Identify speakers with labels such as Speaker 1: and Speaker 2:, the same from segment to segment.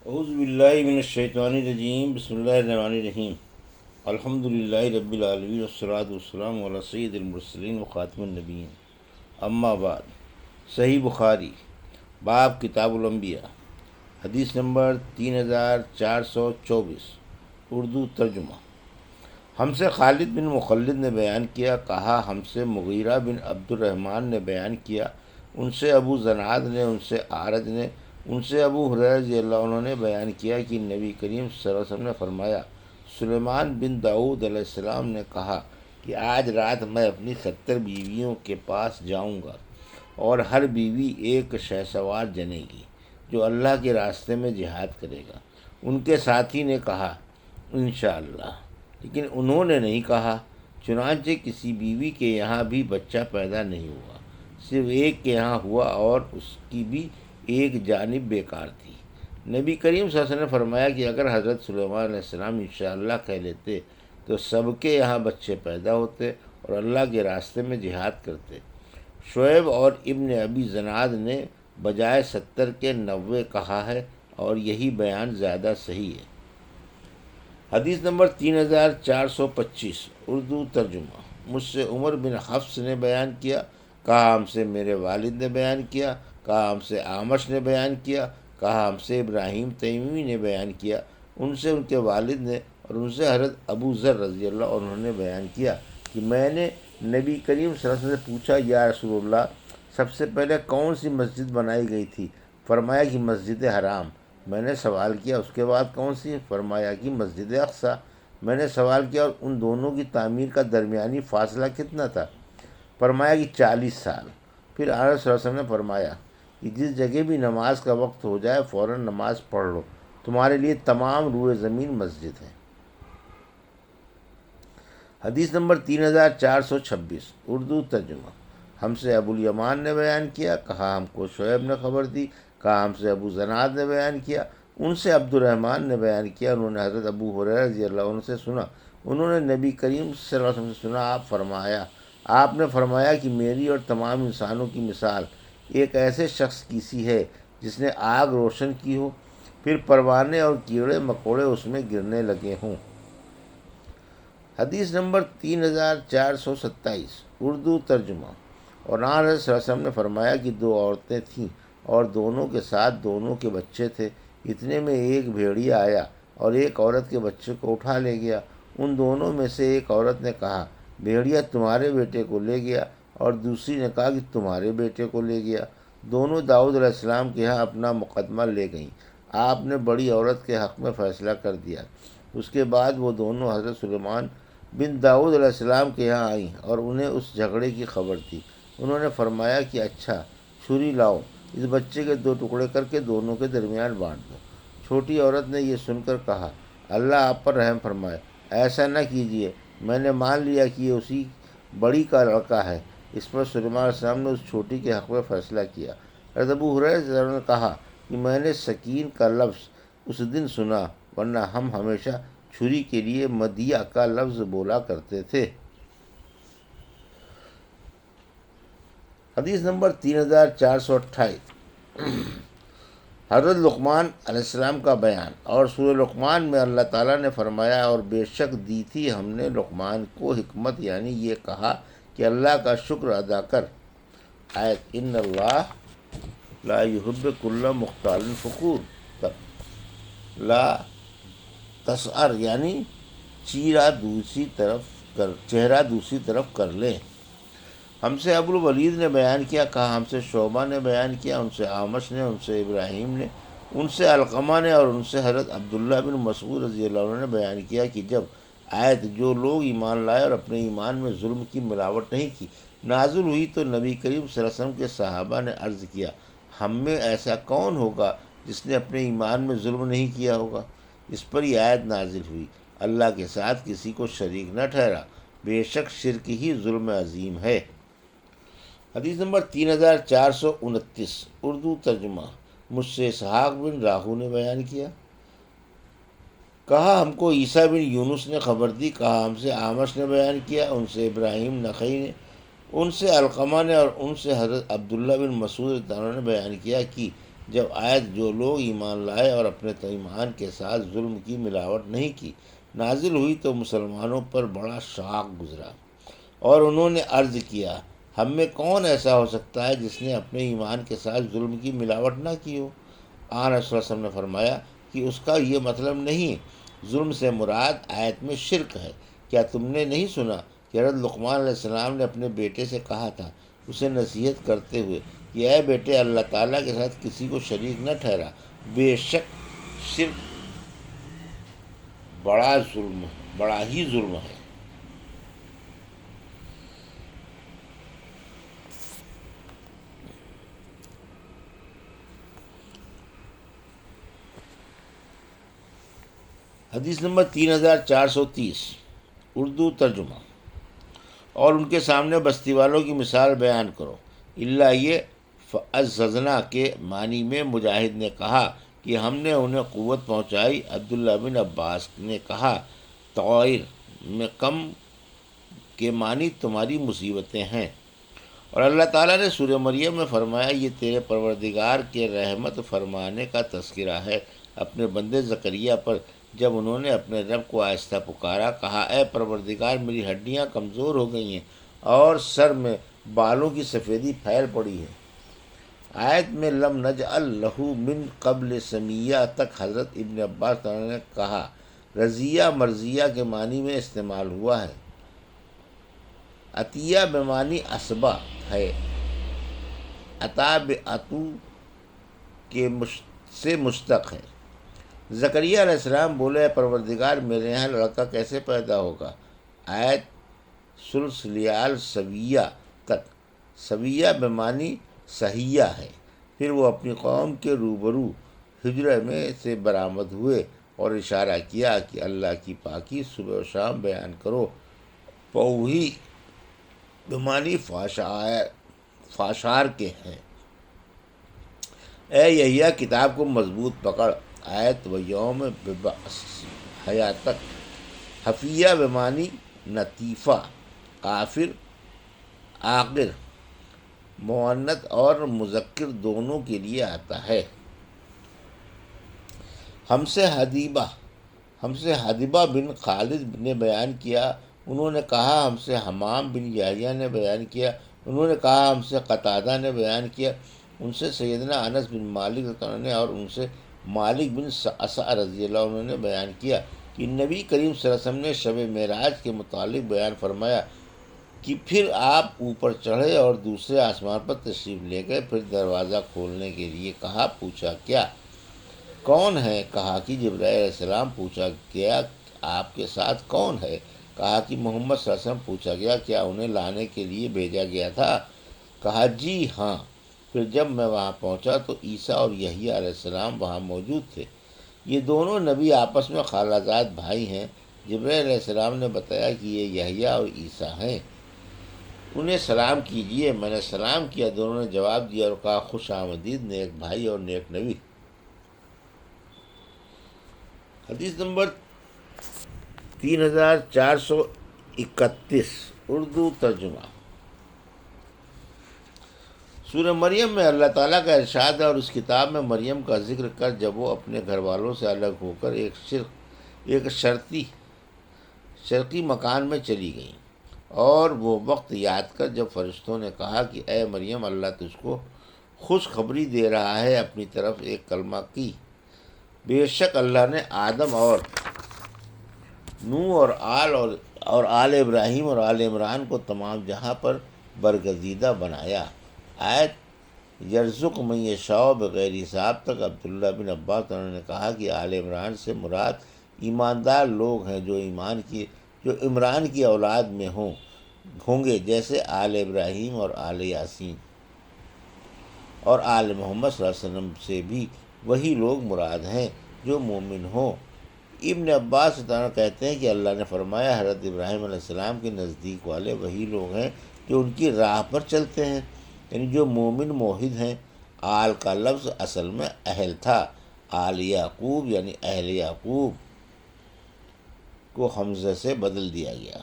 Speaker 1: اعوذ باللہ من الشیطان الرجیم، بسم اللہ الرحمن الرحیم۔ الحمد للہ رب العالمین والصلاۃ والسلام علی سید المرسلین وخاتم النبیین، اما بعد۔ صحیح بخاری، باب کتاب الانبیاء، حدیث نمبر 3424، اردو ترجمہ۔ ہم سے خالد بن مخلد نے بیان کیا، کہا ہم سے مغیرہ بن عبد الرحمن نے بیان کیا، ان سے ابو زناد نے، ان سے اعرج نے، ان سے ابو ہریرہ رضی اللہ عنہ نے بیان کیا کہ نبی کریم صلی اللہ علیہ وسلم نے فرمایا، سلیمان بن داؤد علیہ السلام نے کہا کہ آج رات میں اپنی 70 بیویوں کے پاس جاؤں گا، اور ہر بیوی ایک شہسوار جنے گی جو اللہ کے راستے میں جہاد کرے گا۔ ان کے ساتھی نے کہا انشاءاللہ، لیکن انہوں نے نہیں کہا۔ چنانچہ کسی بیوی کے یہاں بھی بچہ پیدا نہیں ہوا، صرف ایک کے یہاں ہوا، اور اس کی بھی ایک جانب بیکار تھی۔ نبی کریم صلی اللہ علیہ وسلم نے فرمایا کہ اگر حضرت سلیمان علیہ السلام انشاءاللہ کہہ لیتے تو سب کے یہاں بچے پیدا ہوتے اور اللہ کے راستے میں جہاد کرتے۔ شعیب اور ابن ابی زناد نے بجائے 70 کے 90 کہا ہے، اور یہی بیان زیادہ صحیح ہے۔ حدیث نمبر 3425، اردو ترجمہ۔ مجھ سے عمر بن حفص نے بیان کیا، کہا ہم سے میرے والد نے بیان کیا، کہا ہم سے اعمش نے بیان کیا، کہا ہم سے ابراہیم تیمیمی نے بیان کیا، ان سے ان کے والد نے، اور ان سے حضرت ابو ذر رضی اللہ عنہ نے بیان کیا کہ میں نے نبی کریم صلی اللہ علیہ وسلم سے پوچھا، یا رسول اللہ، سب سے پہلے کون سی مسجد بنائی گئی تھی؟ فرمایا کہ مسجد حرام۔ میں نے سوال کیا اس کے بعد کون سی؟ فرمایا کہ مسجد اقصیٰ۔ میں نے سوال کیا اور ان دونوں کی تعمیر کا درمیانی فاصلہ کتنا تھا؟ فرمایا کہ 40 سال۔ پھر آن صلی اللہ علیہ وسلم نے فرمایا کہ جس جگہ بھی نماز کا وقت ہو جائے فوراً نماز پڑھ لو، تمہارے لیے تمام روئے زمین مسجد ہے۔ حدیث نمبر 3426، اردو ترجمہ۔ ہم سے ابو الیمان نے بیان کیا، کہا ہم کو شعیب نے خبر دی، کہا ہم سے ابو زناد نے بیان کیا، ان سے عبد الرحمن نے بیان کیا، انہوں نے حضرت ابو ہریرہ رضی اللہ عنہ سے سنا، انہوں نے نبی کریم صلی اللہ علیہ وسلم سے سنا، آپ نے فرمایا کہ میری اور تمام انسانوں کی مثال ایک ایسے شخص کی سی ہے جس نے آگ روشن کی ہو، پھر پروانے اور کیڑے مکوڑے اس میں گرنے لگے ہوں۔ حدیث نمبر 3427، اردو ترجمہ۔ اور حضرت صلی اللہ علیہ وسلم نے فرمایا کہ 2 عورتیں تھیں اور دونوں کے ساتھ دونوں کے بچے تھے، اتنے میں ایک بھیڑیا آیا اور ایک عورت کے بچے کو اٹھا لے گیا۔ ان دونوں میں سے ایک عورت نے کہا بھیڑیا تمہارے بیٹے کو لے گیا، اور دوسری نے کہا کہ تمہارے بیٹے کو لے گیا۔ دونوں داؤد علیہ السلام کے ہاں اپنا مقدمہ لے گئیں۔ آپ نے بڑی عورت کے حق میں فیصلہ کر دیا۔ اس کے بعد وہ دونوں حضرت سلیمان بن داؤد علیہ السلام کے یہاں آئیں، اور انہیں اس جھگڑے کی خبر تھی۔ انہوں نے فرمایا کہ اچھا، چھری لاؤ، اس بچے کے 2 ٹکڑے کر کے دونوں کے درمیان بانٹ دو۔ چھوٹی عورت نے یہ سن کر کہا اللہ آپ پر رحم فرمائے، ایسا نہ کیجیے، میں نے مان لیا کہ یہ اسی بڑی کا لڑکا ہے۔ اس پر سلیمان علیہ السلام نے اس چھوٹی کے حق میں فیصلہ کیا۔ حضرت ابو ہریرہ نے کہا کہ میں نے سکین کا لفظ اس دن سنا، ورنہ ہم ہمیشہ چھری کے لیے مدیہ کا لفظ بولا کرتے تھے۔ حدیث نمبر 3428، حضرت لقمان علیہ السلام کا بیان۔ اور سورہ لقمان میں اللہ تعالیٰ نے فرمایا، اور بے شک دی تھی ہم نے لقمان کو حکمت، یعنی یہ کہا کہ اللہ کا شکر ادا کر۔ آیت ان اللہ لا یحب کل مختال فخور تک، لا تسعر یعنی چہرہ دوسری طرف کر لے۔ ہم سے ابو الولید نے بیان کیا، کہا ہم سے شعبہ نے بیان کیا، ان سے اعمش نے، ان سے ابراہیم نے، ان سے علقمہ نے، اور ان سے حضرت عبداللہ بن مسعود رضی اللہ عنہ نے بیان کیا کہ جب آیت جو لوگ ایمان لائے اور اپنے ایمان میں ظلم کی ملاوٹ نہیں کی نازل ہوئی تو نبی کریم صلی اللہ علیہ وسلم کے صحابہ نے عرض کیا ہم میں ایسا کون ہوگا جس نے اپنے ایمان میں ظلم نہیں کیا ہوگا؟ اس پر یہ آیت نازل ہوئی، اللہ کے ساتھ کسی کو شریک نہ ٹھہرا، بے شک شرک ہی ظلم عظیم ہے۔ حدیث نمبر 3429، اردو ترجمہ۔ مجھ سے اسحاق بن راہو نے بیان کیا، کہا ہم کو عیسیٰ بن یونس نے خبر دی، کہا ہم سے اعمش نے بیان کیا، ان سے ابراہیم نخعی نے، ان سے علقمہ نے، اور ان سے حضرت عبداللہ بن مسعود رضی اللہ عنہ نے بیان کیا کہ جب آیت جو لوگ ایمان لائے اور اپنے ایمان کے ساتھ ظلم کی ملاوٹ نہیں کی نازل ہوئی تو مسلمانوں پر بڑا شاق گزرا، اور انہوں نے عرض کیا ہم میں کون ایسا ہو سکتا ہے جس نے اپنے ایمان کے ساتھ ظلم کی ملاوٹ نہ کی ہو؟ آن رسول اللہ صلی اللہ علیہ وسلم نے فرمایا کہ اس کا یہ مطلب نہیں، ظلم سے مراد آیت میں شرک ہے۔ کیا تم نے نہیں سنا کہ حضرت لقمان علیہ السلام نے اپنے بیٹے سے کہا تھا، اسے نصیحت کرتے ہوئے کہ اے بیٹے اللہ تعالیٰ کے ساتھ کسی کو شریک نہ ٹھہرا، بے شک شرک بڑا ہی ظلم ہے۔ حدیث نمبر 3430، اردو ترجمہ۔ اور ان کے سامنے بستی والوں کی مثال بیان کرو، اللہ یہ فعززنا کے معنی میں مجاہد نے کہا کہ ہم نے انہیں قوت پہنچائی۔ عبداللہ بن عباس نے کہا طائر میں کم کے معنی تمہاری مصیبتیں ہیں۔ اور اللہ تعالیٰ نے سورہ مریم میں فرمایا یہ تیرے پروردگار کے رحمت فرمانے کا تذکرہ ہے اپنے بندے زکریا پر، جب انہوں نے اپنے رب کو آہستہ پکارا، کہا اے پروردگار میری ہڈیاں کمزور ہو گئی ہیں اور سر میں بالوں کی سفیدی پھیل پڑی ہے۔ آیت میں لم نجعل لہو من قبل سمیہ تک حضرت ابن عباس تعالیٰ نے کہا رضیہ مرضیہ کے معنی میں استعمال ہوا ہے۔ عطیہ بمعنی اسبہ ہے، عطا بعطو کے سے مشتق ہے۔ زکریا علیہ السلام بولے اے پروردگار میرے یہاں لڑکا کیسے پیدا ہوگا؟ آیت سلسلیال سویہ تک، سویہ بمعنی صحیح ہے۔ پھر وہ اپنی قوم کے روبرو حجرے میں سے برآمد ہوئے اور اشارہ کیا کہ اللہ کی پاکی صبح و شام بیان کرو۔ پوہی بمعنی فاشار کے ہیں۔ اے یحییٰ کتاب کو مضبوط پکڑ، آیت و یوم ببعث حیات تک۔ حفیہ بمعنی نطیفہ، کافر عاقر، مؤنث اور مذکر دونوں کے لیے آتا ہے۔ ہم سے حدیبہ بن خالد نے بیان کیا، انہوں نے کہا ہم سے حمام بن یحییٰ نے بیان کیا، انہوں نے کہا ہم سے قتادہ نے بیان کیا، ان سے سیدنا انس بن مالک رضی اللہ عنہ نے، اور ان سے مالک بن صعصع رضی اللہ عنہ نے بیان کیا کہ نبی کریم صلی اللہ علیہ وسلم نے شب معراج کے متعلق بیان فرمایا کہ پھر آپ اوپر چڑھے اور دوسرے آسمان پر تشریف لے گئے، پھر دروازہ کھولنے کے لیے کہا، پوچھا کیا کون ہے؟ کہا کہ جبرائیل علیہ السلام۔ پوچھا گیا آپ کے ساتھ کون ہے؟ کہا کہ محمد صلی اللہ علیہ وسلم۔ پوچھا گیا کیا انہیں لانے کے لیے بھیجا گیا تھا؟ کہا جی ہاں۔ پھر جب میں وہاں پہنچا تو عیسیٰ اور یحییٰ علیہ السلام وہاں موجود تھے، یہ دونوں نبی آپس میں خالہ زاد بھائی ہیں۔ جبرائیل علیہ السلام نے بتایا کہ یہ یحییٰ اور عیسیٰ ہیں، انہیں سلام کیجیے۔ میں نے سلام کیا، دونوں نے جواب دیا اور کہا خوش آمدید نیک بھائی اور نیک نبی۔ حدیث نمبر 3431، اردو ترجمہ۔ سورہ مریم میں اللہ تعالیٰ کا ارشاد ہے اور اس کتاب میں مریم کا ذکر کر جب وہ اپنے گھر والوں سے الگ ہو کر ایک شرقی مکان میں چلی گئیں، اور وہ وقت یاد کر جب فرشتوں نے کہا کہ اے مریم اللہ تجھ کو خوشخبری دے رہا ہے اپنی طرف ایک کلمہ کی، بے شک اللہ نے آدم اور نوح اور آل ابراہیم اور آل عمران کو تمام جہاں پر برگزیدہ بنایا۔ آیت یرزق من یشاء بغیر حساب تک۔ عبداللہ بن عباس نے کہا کہ آل عمران سے مراد ایماندار لوگ ہیں جو عمران کی اولاد میں ہوں گے، جیسے آل ابراہیم اور آل یاسین اور آل محمد صلی اللہ علیہ وسلم سے بھی وہی لوگ مراد ہیں جو مومن ہوں۔ ابن عباس کہتے ہیں کہ اللہ نے فرمایا حضرت ابراہیم علیہ السلام کے نزدیک والے وہی لوگ ہیں جو ان کی راہ پر چلتے ہیں، یعنی جو مومن موحد ہیں۔ آل کا لفظ اصل میں اہل تھا، آل یعقوب یعنی اہل یعقوب کو حمزہ سے بدل دیا گیا۔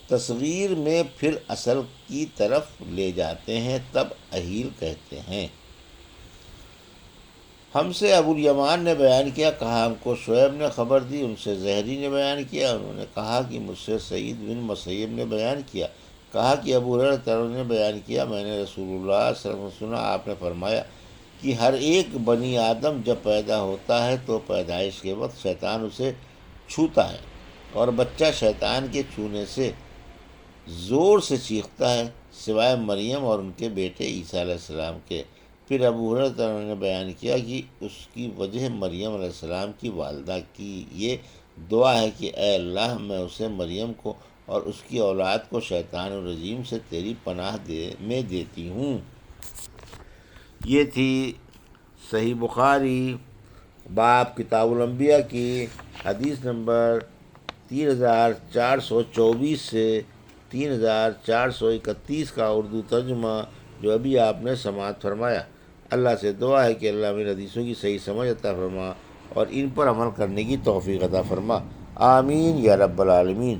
Speaker 1: تصغیر میں پھر اصل کی طرف لے جاتے ہیں تب اہیل کہتے ہیں۔ ہم سے ابو الیمان نے بیان کیا، کہا ہم کو شعیب نے خبر دی، ان سے زہری نے بیان کیا، انہوں نے کہا کہ مجھ سے سعید بن مسیب نے بیان کیا، کہا کہ ابو ہریرہ نے بیان کیا، میں نے رسول اللہ صلی اللہ علیہ وسلم سنا، آپ نے فرمایا کہ ہر ایک بنی آدم جب پیدا ہوتا ہے تو پیدائش کے وقت شیطان اسے چھوتا ہے، اور بچہ شیطان کے چھونے سے زور سے چیختا ہے، سوائے مریم اور ان کے بیٹے عیسیٰ علیہ السلام کے۔ پھر ابو ہریرہ نے بیان کیا کہ اس کی وجہ مریم علیہ السلام کی والدہ کی یہ دعا ہے کہ اے اللہ، میں اسے مریم کو اور اس کی اولاد کو شیطان الرجیم سے تیری پناہ میں دیتی ہوں۔ یہ تھی صحیح بخاری باب کتاب الانبیاء کی حدیث نمبر 3424 سے 3431 کا اردو ترجمہ جو ابھی آپ نے سماعت فرمایا۔ اللہ سے دعا ہے کہ اللہ میری حدیثوں کی صحیح سمجھ عطا فرما اور ان پر عمل کرنے کی توفیق عطا فرما، آمین یا رب العالمین۔